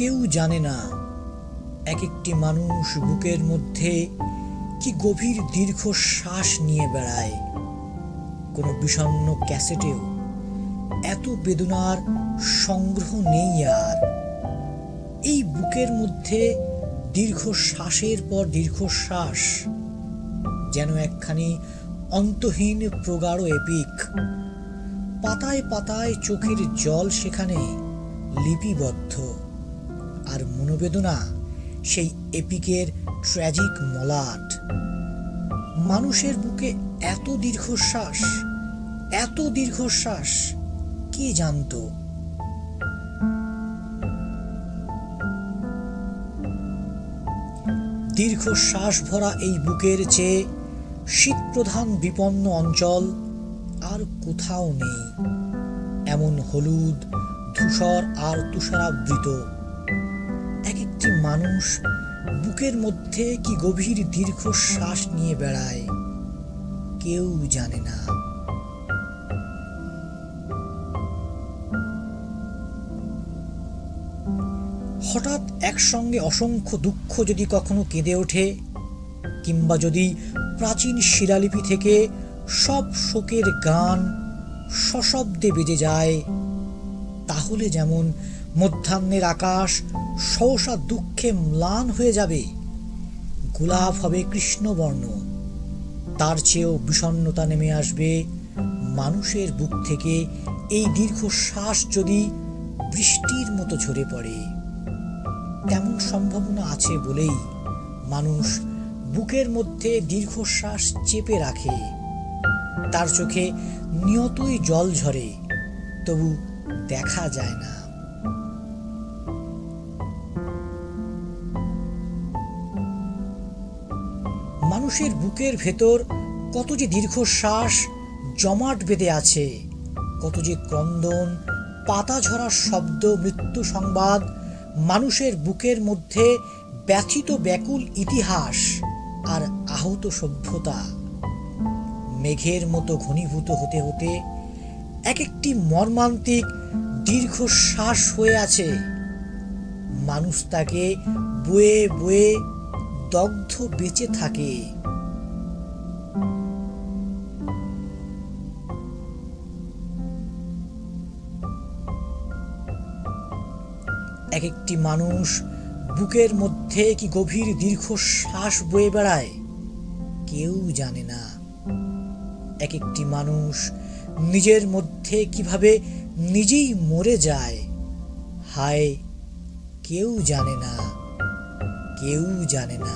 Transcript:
কেউ জানে না এক একটি মানুষ বুকের মধ্যে কি গভীর দীর্ঘশ্বাস নিয়ে বেড়ায়। কোনো বিষণ্ণ ক্যাসেটেও এত বেদনার সংগ্রহ নেই আর। এই বুকের মধ্যে দীর্ঘশ্বাসের পর দীর্ঘশ্বাস, যেন একখানি অন্তহীন প্রগাঢ় এপিক। পাতায় পাতায় চোখের জল সেখানে লিপিবদ্ধ, আর মনোবেদনা সেই এপিকের ট্র্যাজিক মলাট। মানুষের বুকে এত দীর্ঘশ্বাস, এত দীর্ঘশ্বাস কে জানত? দীর্ঘশ্বাস ভরা এই বুকের চেয়ে শীতপ্রধান বিপন্ন অঞ্চল আর কোথাও নেই। এমন হলুদ, ধূসর আর তুষারাবৃত এক একটি মানুষ বুকের মধ্যে কি গভীর দীর্ঘশ্বাস নিয়ে বেড়ায়, কেউ জানে না। হঠাৎ একসঙ্গে অসংখ্য দুঃখ যদি কখনো কেঁদে ওঠে, কিংবা যদি প্রাচীন শিলালিপি থেকে সব শোকের গান সশব্দে বেজে যায়, তাহলে যেমন মধ্যাহ্নের আকাশ সহসা দুঃখে ম্লান হয়ে যাবে, গোলাপ হবে কৃষ্ণবর্ণ, তার চেয়েও বিষণ্ণতা নেমে আসবে মানুষের বুক থেকে এই দীর্ঘশ্বাস যদি বৃষ্টির মতো ঝরে পড়ে। তেমন সম্ভাবনা আছে বলেই মানুষ বুকের মধ্যে দীর্ঘশ্বাস চেপে রাখে। তার চোখে নিয়তই জল ঝরে, তবু দেখা যায় না। মানুষের বুকের ভেতর কত যে দীর্ঘশ্বাস জমাট বেঁধে আছে, কত যে ক্রন্দন, পাতা ঝরার শব্দ, মৃত্যু সংবাদ, মানুষের বুকের মধ্যে ব্যথিত ব্যাকুল ইতিহাস আর আহত সভ্যতা মেঘের মতো ঘনীভূত হতে হতে এক একটি মর্মান্তিক দীর্ঘশ্বাস হয়ে আছে। মানুষ তাকে বয়ে বয়ে দগ্ধ বেঁচে থাকে। এক একটি মানুষ বুকের মধ্যে কি গভীর দীর্ঘশ্বাস বয়ে বেড়ায়, কেউ জানে না। এক একটি মানুষ নিজের মধ্যে কিভাবে নিজেই মরে যায়, হায় কেউ জানে না, কেউ জানে না।